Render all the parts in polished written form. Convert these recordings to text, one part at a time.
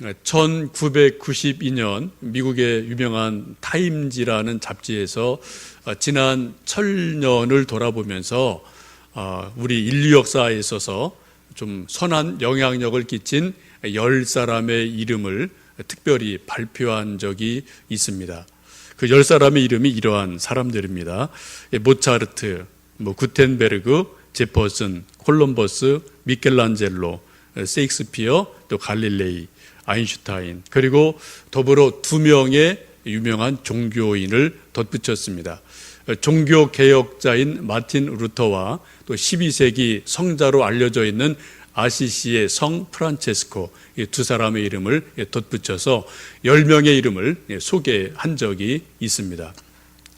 1992년 미국의 유명한 타임지라는 잡지에서 지난 천년을 돌아보면서 우리 인류 역사에 있어서 좀 선한 영향력을 끼친 10사람의 이름을 특별히 발표한 적이 있습니다. 그 10사람의 이름이 이러한 사람들입니다. 모차르트, 구텐베르그, 제퍼슨, 콜럼버스, 미켈란젤로, 세익스피어, 또 갈릴레이, 아인슈타인, 그리고 더불어 2명의 유명한 종교인을 덧붙였습니다. 종교개혁자인 마틴 루터와 또 12세기 성자로 알려져 있는 아시시의 성 프란체스코, 이 두 사람의 이름을 덧붙여서 10명의 이름을 소개한 적이 있습니다.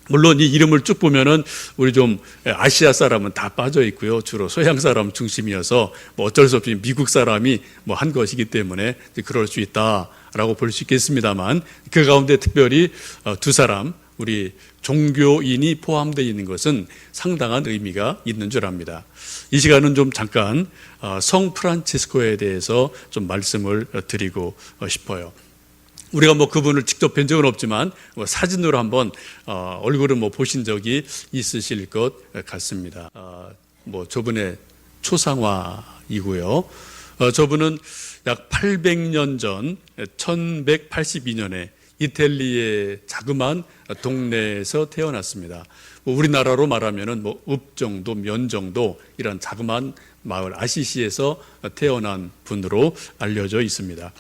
물론 이 이름을 쭉 보면은 우리 좀 아시아 사람은 다 빠져 있고요. 주로 서양 사람 중심이어서 어쩔 수 없이 미국 사람이 한 것이기 때문에 그럴 수 있다라고 볼 수 있겠습니다만, 그 가운데 특별히 두 사람, 우리 종교인이 포함되어 있는 것은 상당한 의미가 있는 줄 압니다. 이 시간은 좀 잠깐 성 프란치스코에 대해서 좀 말씀을 드리고 싶어요. 우리가 그분을 직접 뵌 적은 없지만 사진으로 한번 얼굴을 보신 적이 있으실 것 같습니다. 저분의 초상화이고요. 저분은 약 800년 전 1182년에 이탈리아의 자그마한 동네에서 태어났습니다. 우리나라로 말하면 읍 정도, 면 정도 이런 자그마한 마을 아시시에서 태어난 분으로 알려져 있습니다.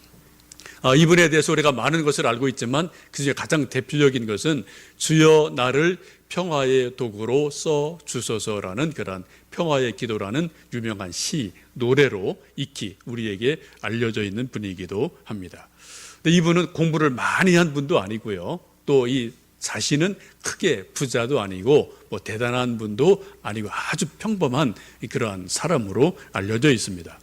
이분에 대해서 우리가 많은 것을 알고 있지만 그중에 가장 대표적인 것은 주여 나를 평화의 도구로 써 주소서라는 그런 평화의 기도라는 유명한 시, 노래로 익히 우리에게 알려져 있는 분이기도 합니다. 근데 이분은 공부를 많이 한 분도 아니고요. 또 이 자신은 크게 부자도 아니고 대단한 분도 아니고 아주 평범한 그러한 사람으로 알려져 있습니다.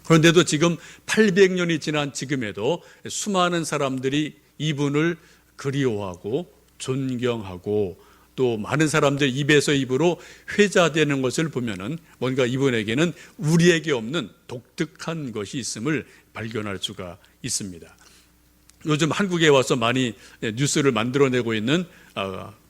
그런데도 지금 800년이 지난 지금에도 수많은 사람들이 이분을 그리워하고 존경하고 또 많은 사람들 입에서 입으로 회자되는 것을 보면은 뭔가 이분에게는 우리에게 없는 독특한 것이 있음을 발견할 수가 있습니다. 요즘 한국에 와서 많이 뉴스를 만들어내고 있는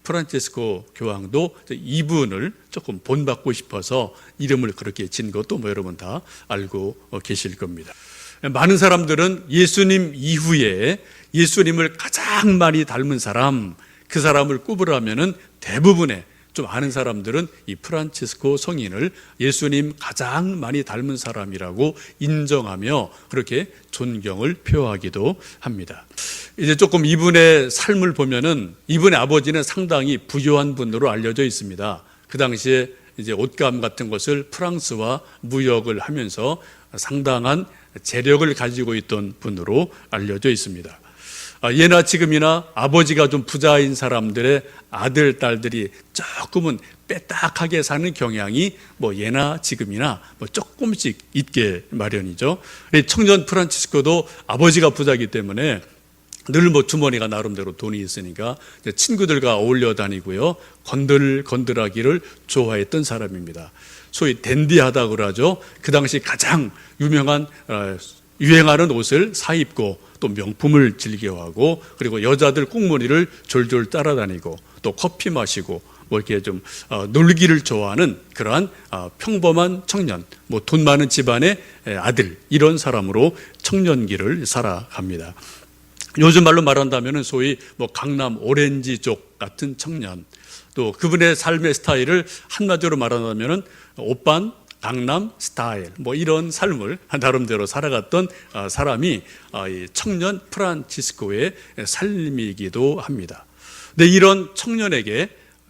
프란체스코 교황도 이분을 조금 본받고 싶어서 이름을 그렇게 진 것도 여러분 다 알고 계실 겁니다. 많은 사람들은 예수님 이후에 예수님을 가장 많이 닮은 사람, 그 사람을 꼽으라면은 대부분의 좀 아는 사람들은 이 프란치스코 성인을 예수님 가장 많이 닮은 사람이라고 인정하며 그렇게 존경을 표하기도 합니다. 이제 조금 이분의 삶을 보면은 이분의 아버지는 상당히 부유한 분으로 알려져 있습니다. 그 당시에 이제 옷감 같은 것을 프랑스와 무역을 하면서 상당한 재력을 가지고 있던 분으로 알려져 있습니다. 예나 지금이나 아버지가 좀 부자인 사람들의 아들, 딸들이 조금은 빼딱하게 사는 경향이 예나 지금이나 조금씩 있게 마련이죠. 청년 프란치스코도 아버지가 부자이기 때문에 늘 주머니가 나름대로 돈이 있으니까 친구들과 어울려 다니고요. 건들하기를 좋아했던 사람입니다. 소위 댄디하다고 그러죠. 그 당시 가장 유행하는 옷을 사입고 또 명품을 즐겨하고 그리고 여자들 꽁무니를 졸졸 따라다니고 또 커피 마시고 이렇게 좀 놀기를 좋아하는 그러한 평범한 청년, 돈 많은 집안의 아들, 이런 사람으로 청년기를 살아갑니다. 요즘 말로 말한다면 소위 강남 오렌지족 같은 청년, 또 그분의 삶의 스타일을 한마디로 말한다면 오빤 강남 스타일 이런 삶을 나름대로 살아갔던 사람이 이 청년 프란치스코의 삶이기도 합니다. 근데 이런 청년에게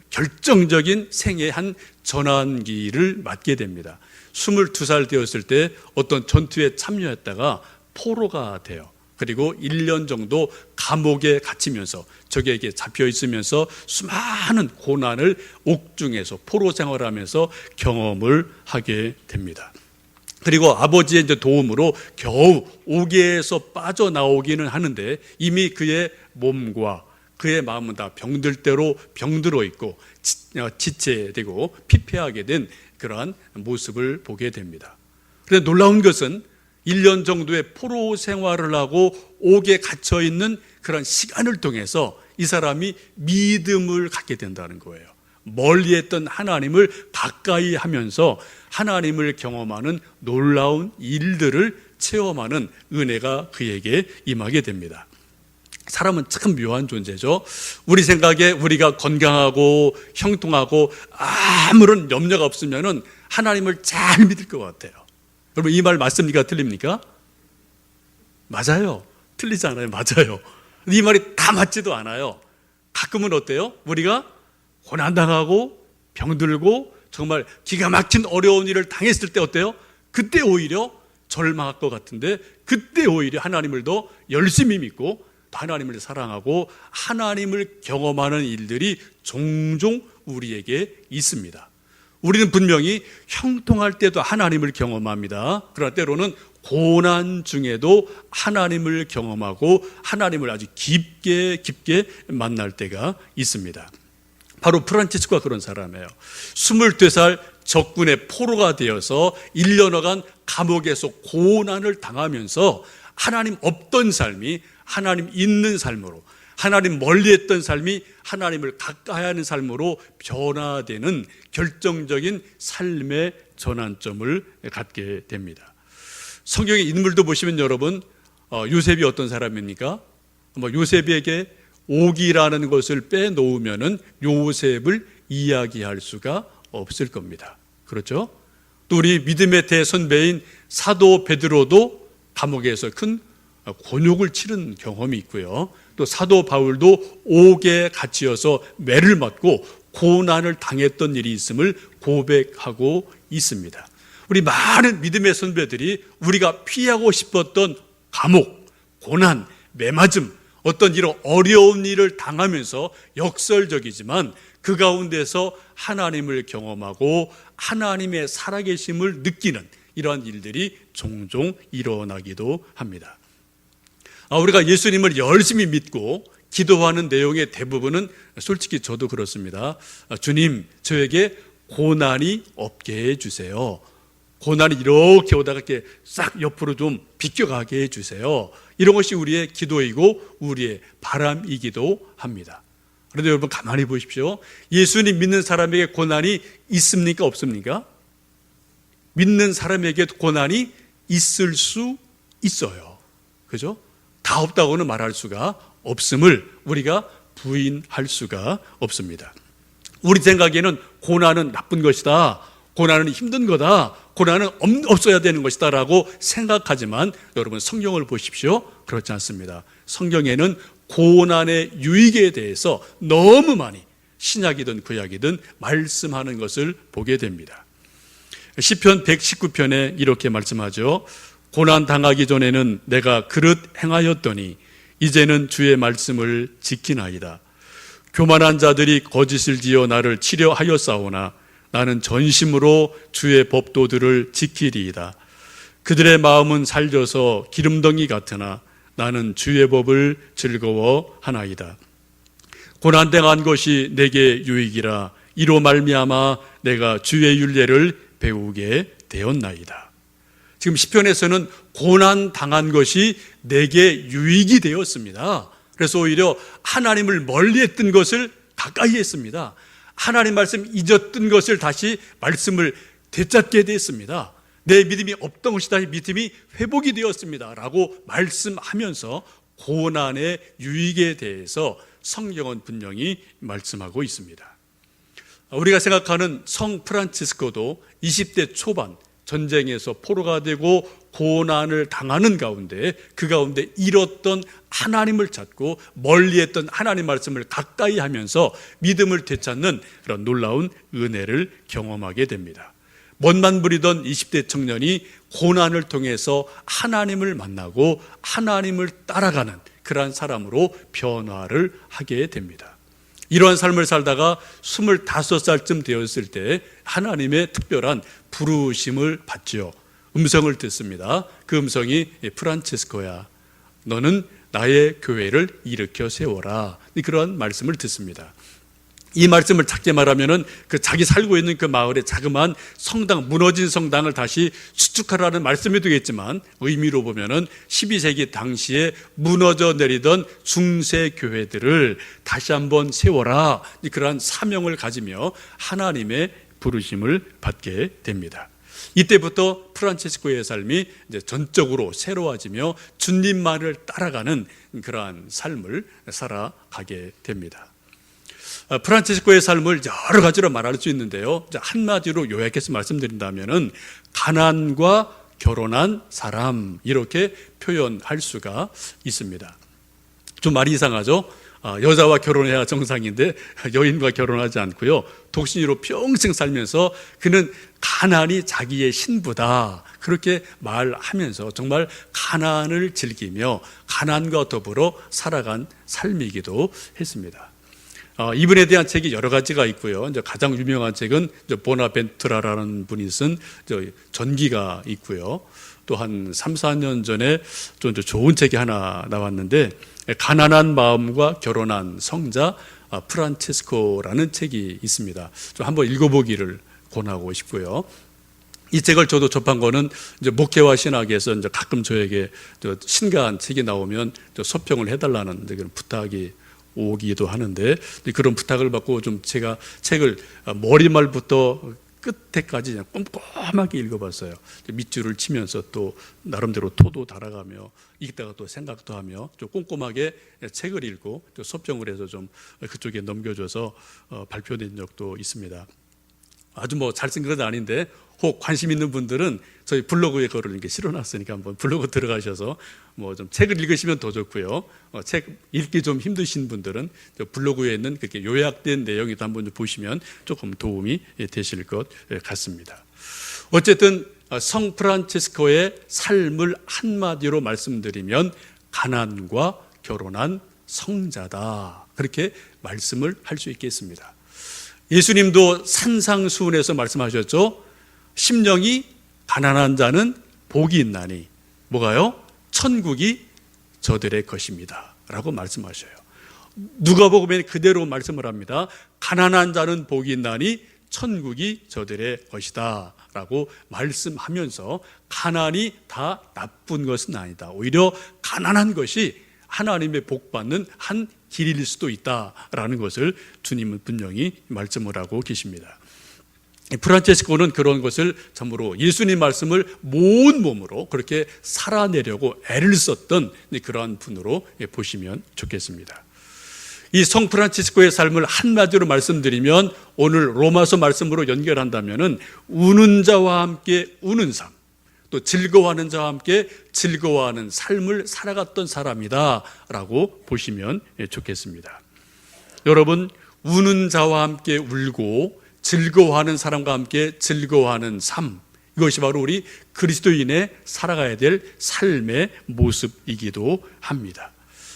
결정적인 생애의 한 전환기를 맞게 됩니다. 22살 되었을 때 어떤 전투에 참여했다가 포로가 돼요. 그리고 1년 정도 감옥에 갇히면서 적에게 잡혀 있으면서 수많은 고난을 옥중에서 포로 생활하면서 경험을 하게 됩니다. 그리고 아버지의 도움으로 겨우 옥에서 빠져나오기는 하는데 이미 그의 몸과 그의 마음은 다 병들 대로 병들어 있고 지체되고 피폐하게 된 그러한 모습을 보게 됩니다. 그런데 놀라운 것은 1년 정도의 포로 생활을 하고 옥에 갇혀 있는 그런 시간을 통해서 이 사람이 믿음을 갖게 된다는 거예요. 멀리 했던 하나님을 가까이 하면서 하나님을 경험하는 놀라운 일들을 체험하는 은혜가 그에게 임하게 됩니다. 사람은 참 묘한 존재죠. 우리 생각에 우리가 건강하고 형통하고 아무런 염려가 없으면은 하나님을 잘 믿을 것 같아요. 여러분, 이 말 맞습니까? 틀립니까? 맞아요. 틀리지 않아요. 맞아요. 이 말이 다 맞지도 않아요. 가끔은 어때요? 우리가 고난당하고 병들고 정말 기가 막힌 어려운 일을 당했을 때 어때요? 그때 오히려 절망할 것 같은데, 그때 오히려 하나님을 더 열심히 믿고 하나님을 사랑하고 하나님을 경험하는 일들이 종종 우리에게 있습니다. 우리는 분명히 형통할 때도 하나님을 경험합니다. 그러나 때로는 고난 중에도 하나님을 경험하고 하나님을 아주 깊게 만날 때가 있습니다. 바로 프란치스코가 그런 사람이에요. 22살 적군의 포로가 되어서 1년여간 감옥에서 고난을 당하면서 하나님 없던 삶이 하나님 있는 삶으로, 하나님 멀리했던 삶이 하나님을 가까이 하는 삶으로 변화되는 결정적인 삶의 전환점을 갖게 됩니다. 성경의 인물도 보시면 여러분, 요셉이 어떤 사람입니까? 요셉에게 옥이라는 것을 빼놓으면은 요셉을 이야기할 수가 없을 겁니다. 그렇죠? 또 우리 믿음의 대선배인 사도 베드로도 감옥에서 큰 곤욕을 치른 경험이 있고요. 또 사도 바울도 옥에 갇혀서 매를 맞고 고난을 당했던 일이 있음을 고백하고 있습니다. 우리 많은 믿음의 선배들이 우리가 피하고 싶었던 감옥, 고난, 매맞음, 어떤 이런 어려운 일을 당하면서 역설적이지만 그 가운데서 하나님을 경험하고 하나님의 살아계심을 느끼는 이러한 일들이 종종 일어나기도 합니다. 우리가 예수님을 열심히 믿고 기도하는 내용의 대부분은 솔직히 저도 그렇습니다. 주님, 저에게 고난이 없게 해주세요. 고난이 이렇게 오다가 이렇게 싹 옆으로 좀 비껴가게 해주세요. 이런 것이 우리의 기도이고 우리의 바람이기도 합니다. 그런데 여러분 가만히 보십시오. 예수님 믿는 사람에게 고난이 있습니까? 없습니까? 믿는 사람에게 고난이 있을 수 있어요. 그죠? 다 없다고는 말할 수가 없음을 우리가 부인할 수가 없습니다. 우리 생각에는 고난은 나쁜 것이다, 고난은 힘든 거다, 고난은 없어야 되는 것이다 라고 생각하지만 여러분 성경을 보십시오. 그렇지 않습니다. 성경에는 고난의 유익에 대해서 너무 많이 신약이든 구약이든 말씀하는 것을 보게 됩니다. 시편 119편에 이렇게 말씀하죠. 고난 당하기 전에는 내가 그릇 행하였더니 이제는 주의 말씀을 지키나이다. 교만한 자들이 거짓을 지어 나를 치려하였사오나 나는 전심으로 주의 법도들을 지키리이다. 그들의 마음은 살려서 기름덩이 같으나 나는 주의 법을 즐거워하나이다. 고난 당한 것이 내게 유익이라 이로 말미암아 내가 주의 율례를 배우게 되었나이다. 지금 시편에서는 고난 당한 것이 내게 유익이 되었습니다. 그래서 오히려 하나님을 멀리했던 것을 가까이 했습니다. 하나님 말씀 잊었던 것을 다시 말씀을 되찾게 됐습니다. 내 믿음이 없던 것이 다시 믿음이 회복이 되었습니다 라고 말씀하면서 고난의 유익에 대해서 성경은 분명히 말씀하고 있습니다. 우리가 생각하는 성 프란치스코도 20대 초반 전쟁에서 포로가 되고 고난을 당하는 가운데 그 가운데 잃었던 하나님을 찾고 멀리했던 하나님 말씀을 가까이 하면서 믿음을 되찾는 그런 놀라운 은혜를 경험하게 됩니다. 멋만 부리던 20대 청년이 고난을 통해서 하나님을 만나고 하나님을 따라가는 그러한 사람으로 변화를 하게 됩니다. 이러한 삶을 살다가 25살쯤 되었을 때 하나님의 특별한 부르심을 받죠. 음성을 듣습니다. 그 음성이 프란치스코야, 너는 나의 교회를 일으켜 세워라. 그런 말씀을 듣습니다. 이 말씀을 작게 말하면은 그 자기 살고 있는 그 마을의 자그마한 성당, 무너진 성당을 다시 수축하라는 말씀이 되겠지만, 의미로 보면은 12세기 당시에 무너져 내리던 중세 교회들을 다시 한번 세워라, 그러한 사명을 가지며 하나님의 부르심을 받게 됩니다. 이때부터 프란체스코의 삶이 이제 전적으로 새로워지며 주님만을 따라가는 그러한 삶을 살아가게 됩니다. 프란체스코의 삶을 여러 가지로 말할 수 있는데요, 한마디로 요약해서 말씀드린다면은 가난과 결혼한 사람, 이렇게 표현할 수가 있습니다. 좀 말이 이상하죠? 여자와 결혼해야 정상인데 여인과 결혼하지 않고요, 독신이로 평생 살면서 그는 가난이 자기의 신부다, 그렇게 말하면서 정말 가난을 즐기며 가난과 더불어 살아간 삶이기도 했습니다. 이분에 대한 책이 여러 가지가 있고요. 이제 가장 유명한 책은 보나벤투라라는 분이 쓴 전기가 있고요. 또 한 3, 4년 전에 좀 좋은 책이 하나 나왔는데, 가난한 마음과 결혼한 성자 프란체스코라는 책이 있습니다. 좀 한번 읽어보기를 권하고 싶고요. 이 책을 저도 접한 거는 이제 목회와 신학에서 이제 가끔 저에게 신간 책이 나오면 서평을 해달라는 그런 부탁이 오기도 하는데, 그런 부탁을 받고 좀 제가 책을 머리말부터 끝에까지 그냥 꼼꼼하게 읽어봤어요. 밑줄을 치면서 또 나름대로 토도 달아가며 읽다가 또 생각도 하며 좀 꼼꼼하게 책을 읽고 또 서평을 해서 좀 그쪽에 넘겨줘서 발표된 적도 있습니다. 아주 잘쓴 건 아닌데 혹 관심 있는 분들은 저희 블로그에 그걸 이렇게 실어놨으니까 한번 블로그 들어가셔서 좀 책을 읽으시면 더 좋고요. 책 읽기 좀 힘드신 분들은 블로그에 있는 그렇게 요약된 내용도 한번 보시면 조금 도움이 되실 것 같습니다. 어쨌든 성 프란체스코의 삶을 한마디로 말씀드리면 가난과 결혼한 성자다, 그렇게 말씀을 할 수 있겠습니다. 예수님도 산상수훈에서 말씀하셨죠. 심령이 가난한 자는 복이 있나니 뭐가요? 천국이 저들의 것입니다 라고 말씀하셔요. 누가복음에 그대로 말씀을 합니다. 가난한 자는 복이 있나니 천국이 저들의 것이다 라고 말씀하면서, 가난이 다 나쁜 것은 아니다, 오히려 가난한 것이 하나님의 복받는 한 길일 수도 있다라는 것을 주님은 분명히 말씀을 하고 계십니다. 프란체스코는 그런 것을 참으로 예수님 말씀을 온 몸으로 그렇게 살아내려고 애를 썼던 그러한 분으로 보시면 좋겠습니다. 이 성 프란체스코의 삶을 한마디로 말씀드리면, 오늘 로마서 말씀으로 연결한다면은 우는 자와 함께 우는 삶, 또 즐거워하는 자와 함께 즐거워하는 삶을 살아갔던 사람이다 라고 보시면 좋겠습니다. 여러분, 우는 자와 함께 울고 즐거워하는 사람과 함께 즐거워하는 삶, 이것이 바로 우리 그리스도인의 살아가야 될 삶의 모습이기도 합니다.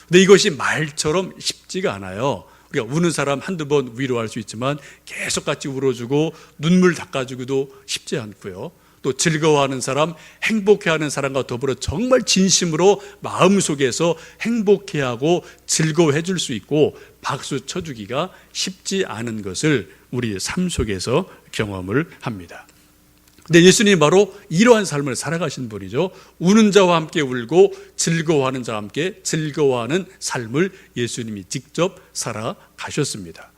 근데 이것이 말처럼 쉽지가 않아요. 우리가 우는 사람 한두 번 위로할 수 있지만 계속 같이 울어주고 눈물 닦아주기도 쉽지 않고요. 또 즐거워하는 사람, 행복해하는 사람과 더불어 정말 진심으로 마음속에서 행복해하고 즐거워해 줄 수 있고 박수 쳐주기가 쉽지 않은 것을 우리 삶 속에서 경험을 합니다. 근데 예수님이 바로 이러한 삶을 살아가신 분이죠. 우는 자와 함께 울고 즐거워하는 자와 함께 즐거워하는 삶을 예수님이 직접 살아가셨습니다.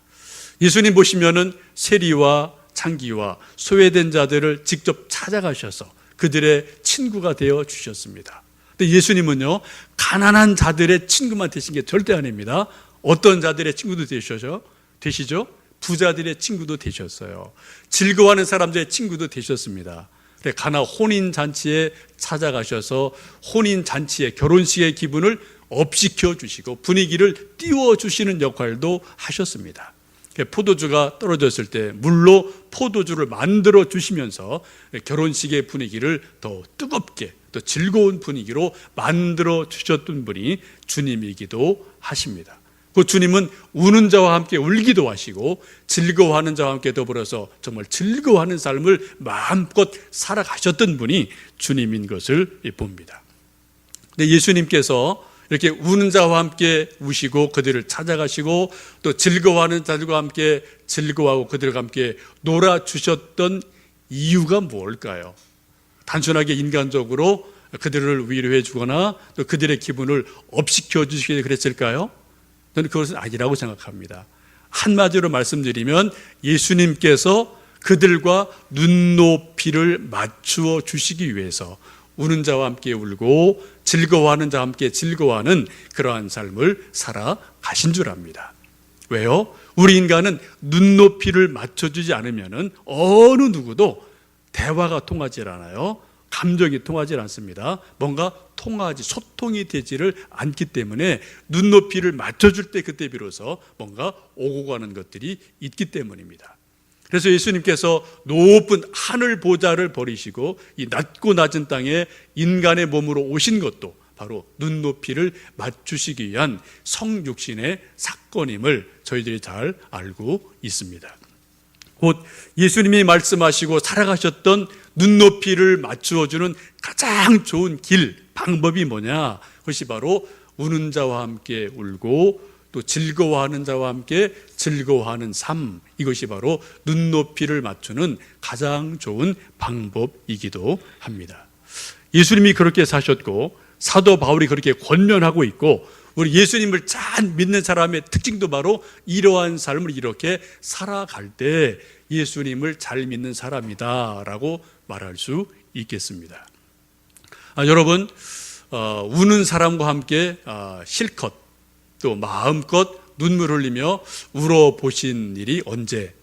예수님 보시면은 세리와 창기와 소외된 자들을 직접 찾아가셔서 그들의 친구가 되어 주셨습니다. 근데 예수님은요, 가난한 자들의 친구만 되신 게 절대 아닙니다. 어떤 자들의 친구도 되시죠? 부자들의 친구도 되셨어요. 즐거워하는 사람들의 친구도 되셨습니다. 가나 혼인잔치에 찾아가셔서 혼인잔치의 결혼식의 기분을 업시켜 주시고 분위기를 띄워주시는 역할도 하셨습니다. 포도주가 떨어졌을 때 물로 포도주를 만들어 주시면서 결혼식의 분위기를 더 뜨겁게, 더 즐거운 분위기로 만들어 주셨던 분이 주님이기도 하십니다. 그 주님은 우는 자와 함께 울기도 하시고 즐거워하는 자와 함께 더불어서 정말 즐거워하는 삶을 마음껏 살아가셨던 분이 주님인 것을 봅니다. 근데 예수님께서 이렇게 우는 자와 함께 우시고 그들을 찾아가시고 또 즐거워하는 자들과 함께 즐거워하고 그들과 함께 놀아주셨던 이유가 뭘까요? 단순하게 인간적으로 그들을 위로해 주거나 또 그들의 기분을 업시켜 주시게 그랬을까요? 저는 그것은 아니라고 생각합니다. 한마디로 말씀드리면 예수님께서 그들과 눈높이를 맞추어 주시기 위해서 우는 자와 함께 울고 즐거워하는 자와 함께 즐거워하는 그러한 삶을 살아가신 줄 압니다. 왜요? 우리 인간은 눈높이를 맞춰주지 않으면 어느 누구도 대화가 통하지 않아요. 감정이 통하지 않습니다. 뭔가 소통이 되지를 않기 때문에 눈높이를 맞춰줄 때 그때 비로소 뭔가 오고 가는 것들이 있기 때문입니다. 그래서 예수님께서 높은 하늘 보좌를 버리시고 이 낮고 낮은 땅에 인간의 몸으로 오신 것도 바로 눈높이를 맞추시기 위한 성육신의 사건임을 저희들이 잘 알고 있습니다. 곧 예수님이 말씀하시고 살아가셨던 눈높이를 맞추어주는 가장 좋은 방법이 뭐냐? 그것이 바로 우는 자와 함께 울고 또 즐거워하는 자와 함께 즐거워하는 삶, 이것이 바로 눈높이를 맞추는 가장 좋은 방법이기도 합니다. 예수님이 그렇게 사셨고 사도 바울이 그렇게 권면하고 있고 우리 예수님을 잘 믿는 사람의 특징도 바로 이러한 삶을 이렇게 살아갈 때 예수님을 잘 믿는 사람이다라고 말할 수 있겠습니다. 여러분, 우는 사람과 함께 실컷 또 마음껏 눈물 흘리며 울어보신 일이 언제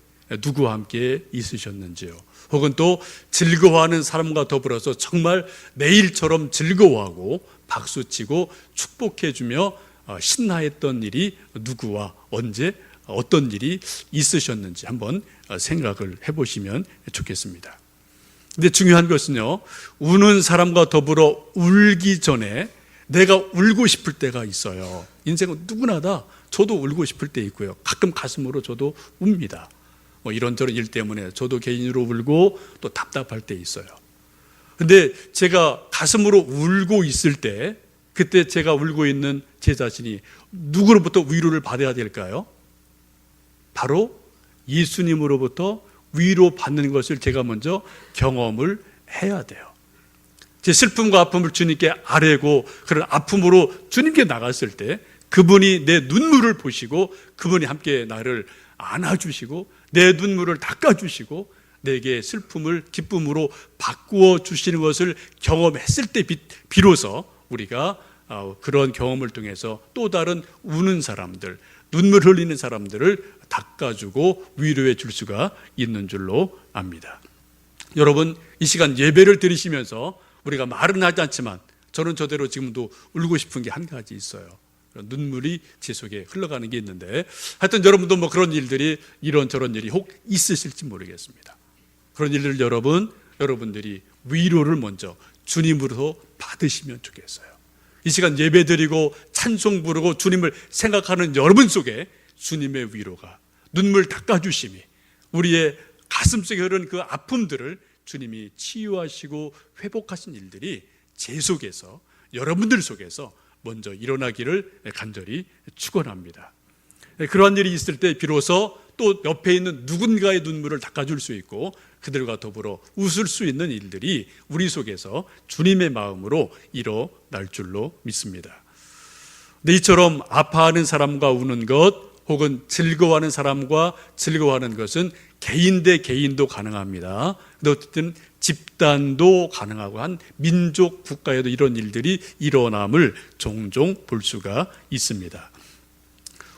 누구와 함께 있으셨는지요? 혹은 또 즐거워하는 사람과 더불어서 정말 내일처럼 즐거워하고 박수치고 축복해주며 신나했던 일이 누구와 언제 어떤 일이 있으셨는지 한번 생각을 해보시면 좋겠습니다. 근데 중요한 것은요, 우는 사람과 더불어 울기 전에 내가 울고 싶을 때가 있어요. 인생은 누구나 다 저도 울고 싶을 때 있고요. 가끔 가슴으로 저도 웁니다. 이런저런 일 때문에 저도 개인으로 울고 또 답답할 때 있어요. 근데 제가 가슴으로 울고 있을 때 그때 제가 울고 있는 제 자신이 누구로부터 위로를 받아야 될까요? 바로 예수님으로부터 위로받는 것을 제가 먼저 경험을 해야 돼요. 제 슬픔과 아픔을 주님께 아뢰고 그런 아픔으로 주님께 나갔을 때 그분이 내 눈물을 보시고 그분이 함께 나를 안아주시고 내 눈물을 닦아주시고 내게 슬픔을 기쁨으로 바꾸어 주시는 것을 경험했을 때 비로소 우리가 그런 경험을 통해서 또 다른 우는 사람들, 눈물 흘리는 사람들을 닦아주고 위로해 줄 수가 있는 줄로 압니다. 여러분, 이 시간 예배를 드리시면서 우리가 말은 하지 않지만 저는 저대로 지금도 울고 싶은 게 한 가지 있어요. 눈물이 제 속에 흘러가는 게 있는데 하여튼 여러분도 뭐 그런 일들이 이런저런 일이 혹 있으실지 모르겠습니다. 그런 일들 여러분들이 위로를 먼저 주님으로서 받으시면 좋겠어요. 이 시간 예배 드리고 찬송 부르고 주님을 생각하는 여러분 속에 주님의 위로가 눈물 닦아주심이 우리의 가슴속에 흐르는 그 아픔들을 주님이 치유하시고 회복하신 일들이 제 속에서 여러분들 속에서 먼저 일어나기를 간절히 축원합니다. 그러한 일이 있을 때 비로소 또 옆에 있는 누군가의 눈물을 닦아줄 수 있고 그들과 더불어 웃을 수 있는 일들이 우리 속에서 주님의 마음으로 일어날 줄로 믿습니다. 근데 이처럼 아파하는 사람과 우는 것 혹은 즐거워하는 사람과 즐거워하는 것은 개인 대 개인도 가능합니다. 근데 어쨌든 집단도 가능하고 한 민족 국가에도 이런 일들이 일어남을 종종 볼 수가 있습니다.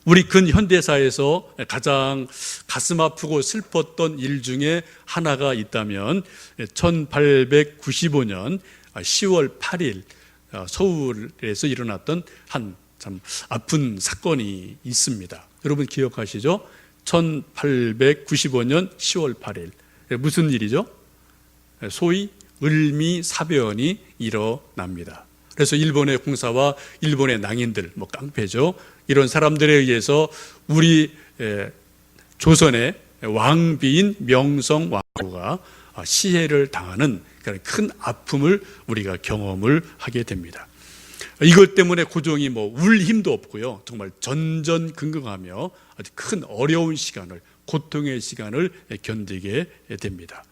우리 근현대사에서 가장 가슴 아프고 슬펐던 일 중에 하나가 있다면 1895년 10월 8일 서울에서 일어났던 한 참 아픈 사건이 있습니다. 여러분 기억하시죠? 1895년 10월 8일 무슨 일이죠? 소위 을미사변이 일어납니다. 그래서 일본의 공사와 일본의 낭인들, 깡패죠. 이런 사람들에 의해서 우리 조선의 왕비인 명성왕후가 시해를 당하는 큰 아픔을 우리가 경험을 하게 됩니다. 이것 때문에 고종이 울 힘도 없고요. 정말 전전긍긍하며 아주 큰 어려운 시간을, 고통의 시간을 견디게 됩니다.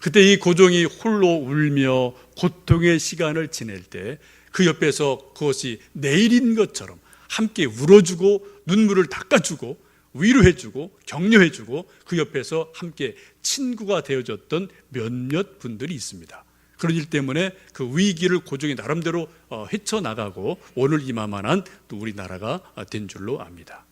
그때 이 고종이 홀로 울며 고통의 시간을 지낼 때 그 옆에서 그것이 내일인 것처럼 함께 울어주고 눈물을 닦아주고 위로해주고 격려해주고 그 옆에서 함께 친구가 되어줬던 몇몇 분들이 있습니다. 그런 일 때문에 그 위기를 고종이 나름대로 헤쳐나가고 오늘 이만한 또 우리나라가 된 줄로 압니다.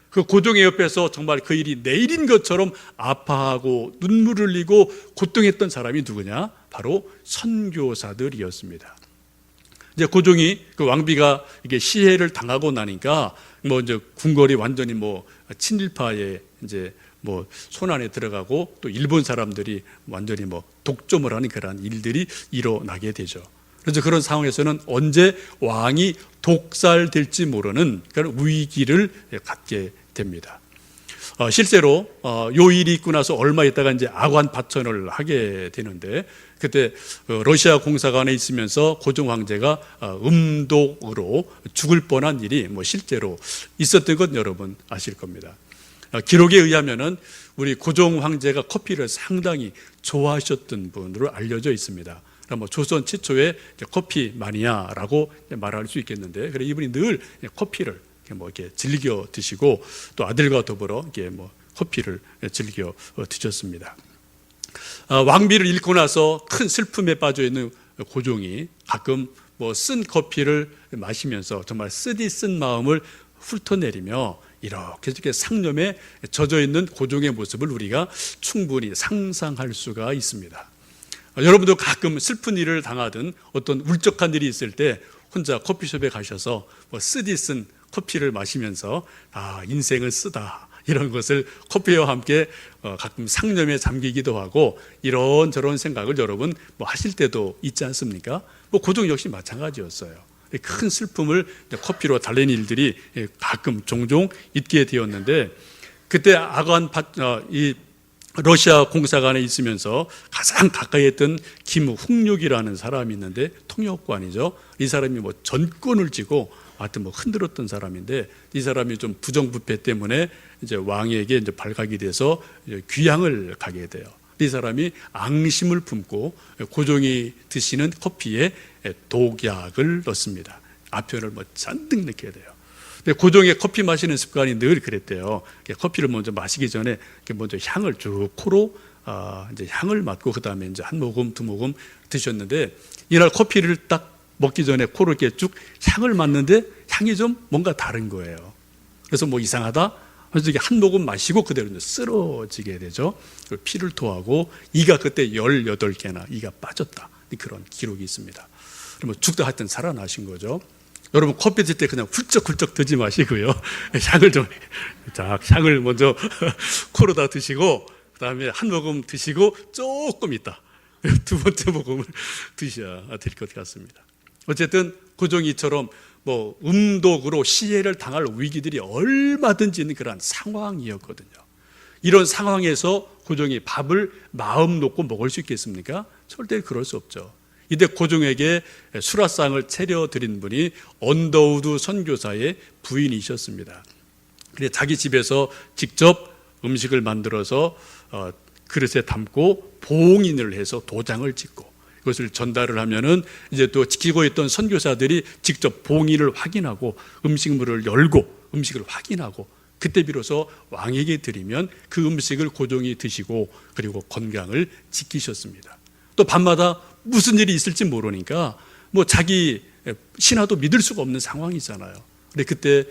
그 고종의 옆에서 정말 그 일이 내일인 것처럼 아파하고 눈물을 흘리고 고통했던 사람이 누구냐? 바로 선교사들이었습니다. 이제 고종이 그 왕비가 이게 시해를 당하고 나니까 이제 궁궐이 완전히 친일파의 이제 손 안에 들어가고 또 일본 사람들이 완전히 독점을 하는 그런 일들이 일어나게 되죠. 그래서 그런 상황에서는 언제 왕이 독살될지 모르는 그런 위기를 갖게 됩니다. 실제로 요 일이 있고 나서 얼마 있다가 이제 아관 파천을 하게 되는데 그때 러시아 공사관에 있으면서 고종 황제가 음독으로 죽을 뻔한 일이 실제로 있었던 건 여러분 아실 겁니다. 기록에 의하면은 우리 고종 황제가 커피를 상당히 좋아하셨던 분으로 알려져 있습니다. 조선 최초의 커피 마니아라고 말할 수 있겠는데, 그래 이분이 늘 커피를 이렇게 즐겨 드시고 또 아들과 더불어 이렇게 커피를 즐겨 드셨습니다. 왕비를 잃고 나서 큰 슬픔에 빠져 있는 고종이 가끔 쓴 커피를 마시면서 정말 쓰디 쓴 마음을 훑어내리며 이렇게 상념에 젖어 있는 고종의 모습을 우리가 충분히 상상할 수가 있습니다. 여러분도 가끔 슬픈 일을 당하든 어떤 울적한 일이 있을 때 혼자 커피숍에 가셔서 쓰디 쓴 커피를 마시면서 인생은 쓰다 이런 것을 커피와 함께 가끔 상념에 잠기기도 하고 이런저런 생각을 여러분 하실 때도 있지 않습니까? 고종 역시 마찬가지였어요. 큰 슬픔을 커피로 달래는 일들이 가끔 종종 있게 되었는데, 그때 이 러시아 공사관에 있으면서 가장 가까이 했던 김흥육이라는 사람이 있는데, 통역관이죠. 이 사람이 전권을 쥐고 하여튼 흔들었던 사람인데, 이 사람이 좀 부정부패 때문에 이제 왕에게 이제 발각이 돼서 귀양을 가게 돼요. 이 사람이 앙심을 품고 고종이 드시는 커피에 독약을 넣습니다. 아편을 잔뜩 넣게 돼요. 근데 고종의 커피 마시는 습관이 늘 그랬대요. 커피를 먼저 마시기 전에 먼저 향을 쭉 코로 이제 향을 맡고 그 다음에 이제 한 모금 두 모금 드셨는데, 이날 커피를 딱 먹기 전에 코로 이렇게 쭉 향을 맡는데 향이 좀 뭔가 다른 거예요. 그래서 이상하다. 그래서 한 모금 마시고 그대로 쓰러지게 되죠. 피를 토하고 이가 그때 18개나 이가 빠졌다. 그런 기록이 있습니다. 그러면 죽다 하여튼 살아나신 거죠. 여러분 커피 들 때 그냥 훌쩍훌쩍 드지 마시고요. 향을 먼저 코로다 드시고 그 다음에 한 모금 드시고 조금 있다 두 번째 모금을 드셔야 될 것 같습니다. 어쨌든 고종이 이처럼 음독으로 시해를 당할 위기들이 얼마든지 있는 그런 상황이었거든요. 이런 상황에서 고종이 밥을 마음 놓고 먹을 수 있겠습니까? 절대 그럴 수 없죠. 이때 고종에게 수라상을 차려드린 분이 언더우드 선교사의 부인이셨습니다. 그래서 자기 집에서 직접 음식을 만들어서 그릇에 담고 봉인을 해서 도장을 찍고 그것을 전달을 하면은 이제 또 지키고 있던 선교사들이 직접 봉인을 확인하고 음식물을 열고 음식을 확인하고 그때 비로소 왕에게 드리면 그 음식을 고종이 드시고 그리고 건강을 지키셨습니다. 또 밤마다 무슨 일이 있을지 모르니까 자기 신하도 믿을 수가 없는 상황이잖아요. 근데 그때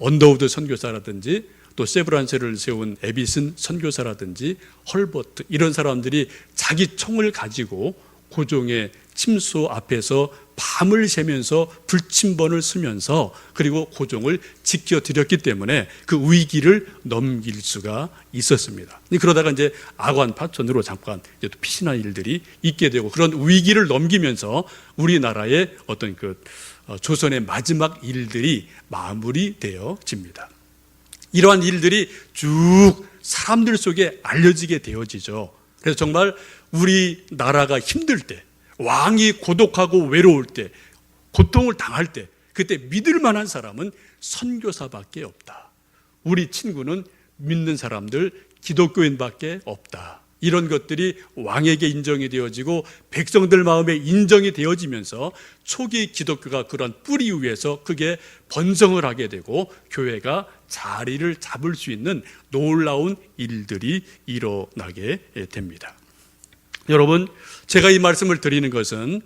언더우드 선교사라든지 또 세브란스를 세운 에비슨 선교사라든지 헐버트 이런 사람들이 자기 총을 가지고 고종의 침소 앞에서 밤을 새면서 불침번을 쓰면서 그리고 고종을 지켜드렸기 때문에 그 위기를 넘길 수가 있었습니다. 그러다가 이제 아관 파천으로 잠깐 이제 또 피신한 일들이 있게 되고 그런 위기를 넘기면서 우리나라의 어떤 조선의 마지막 일들이 마무리되어집니다. 이러한 일들이 쭉 사람들 속에 알려지게 되어지죠. 그래서 정말 우리나라가 힘들 때, 왕이 고독하고 외로울 때, 고통을 당할 때 그때 믿을 만한 사람은 선교사밖에 없다. 우리 친구는 믿는 사람들 기독교인밖에 없다. 이런 것들이 왕에게 인정이 되어지고 백성들 마음에 인정이 되어지면서 초기 기독교가 그런 뿌리 위에서 크게 번성을 하게 되고 교회가 자리를 잡을 수 있는 놀라운 일들이 일어나게 됩니다. 여러분, 제가 이 말씀을 드리는 것은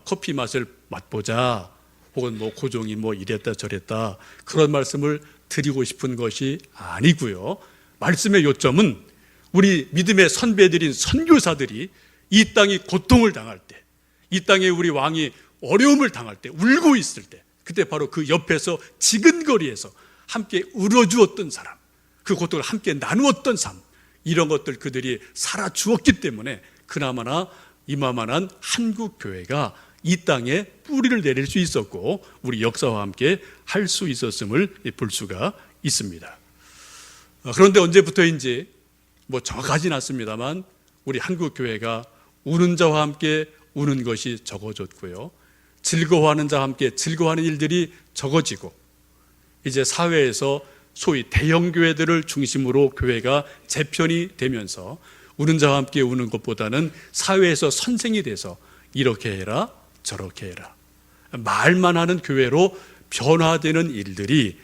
커피 맛을 맛보자 혹은 고종이 이랬다 저랬다 그런 말씀을 드리고 싶은 것이 아니고요. 말씀의 요점은 우리 믿음의 선배들인 선교사들이 이 땅이 고통을 당할 때, 이 땅에 우리 왕이 어려움을 당할 때, 울고 있을 때, 그때 바로 그 옆에서 지근거리에서 함께 울어주었던 사람, 그 고통을 함께 나누었던 삶, 이런 것들 그들이 살아주었기 때문에 그나마나 이마만한 한국 교회가 이 땅에 뿌리를 내릴 수 있었고 우리 역사와 함께 할 수 있었음을 볼 수가 있습니다. 그런데 언제부터인지 정확하진 않습니다만 우리 한국 교회가 우는 자와 함께 우는 것이 적어졌고요, 즐거워하는 자와 함께 즐거워하는 일들이 적어지고 이제 사회에서 소위 대형 교회들을 중심으로 교회가 재편이 되면서 우는 자와 함께 우는 것보다는 사회에서 선생이 돼서 이렇게 해라 저렇게 해라 말만 하는 교회로 변화되는 일들이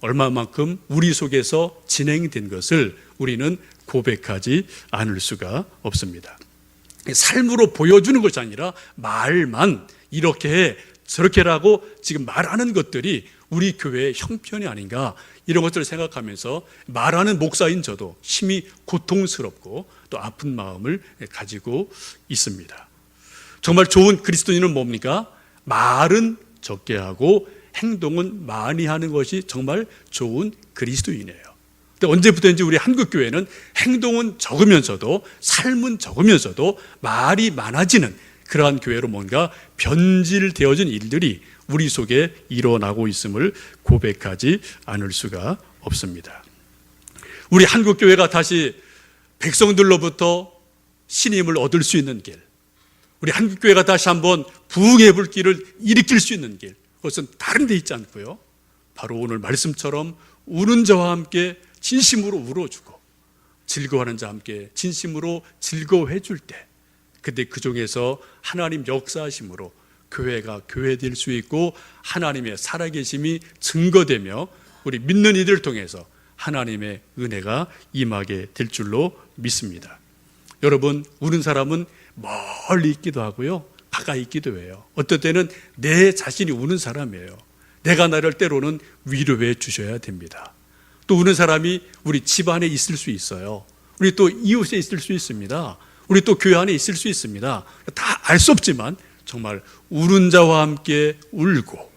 얼마만큼 우리 속에서 진행된 것을 우리는 고백하지 않을 수가 없습니다. 삶으로 보여주는 것이 아니라 말만 이렇게 해 저렇게 라고 지금 말하는 것들이 우리 교회의 형편이 아닌가, 이런 것들을 생각하면서 말하는 목사인 저도 심히 고통스럽고 또 아픈 마음을 가지고 있습니다. 정말 좋은 그리스도인은 뭡니까? 말은 적게 하고 행동은 많이 하는 것이 정말 좋은 그리스도인이에요. 근데 언제부터인지 우리 한국교회는 행동은 적으면서도 삶은 적으면서도 말이 많아지는 그러한 교회로 뭔가 변질되어진 일들이 우리 속에 일어나고 있음을 고백하지 않을 수가 없습니다. 우리 한국교회가 다시 백성들로부터 신임을 얻을 수 있는 길, 우리 한국교회가 다시 한번 부흥의 불길을 일으킬 수 있는 길, 그것은 다른 데 있지 않고요, 바로 오늘 말씀처럼 우는 자와 함께 진심으로 울어주고 즐거워하는 자와 함께 진심으로 즐거워해 줄 때, 그때 그 중에서 하나님 역사하심으로 교회가 교회될 수 있고 하나님의 살아계심이 증거되며 우리 믿는 이들을 통해서 하나님의 은혜가 임하게 될 줄로 믿습니다. 여러분, 우는 사람은 멀리 있기도 하고요, 가까이 있기도 해요. 어떨 때는 내 자신이 우는 사람이에요. 내가 나를 때로는 위로해 주셔야 됩니다. 또 우는 사람이 우리 집안에 있을 수 있어요. 우리 또 이웃에 있을 수 있습니다. 우리 또 교회 안에 있을 수 있습니다. 다 알 수 없지만 정말 우는 자와 함께 울고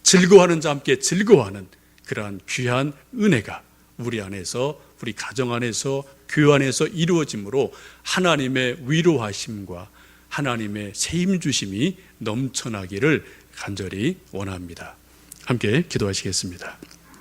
즐거워하는 자와 함께 즐거워하는 그러한 귀한 은혜가 우리 안에서, 우리 가정 안에서, 교회 안에서 이루어짐으로 하나님의 위로하심과 하나님의 세임 주심이 넘쳐나기를 간절히 원합니다. 함께 기도하시겠습니다.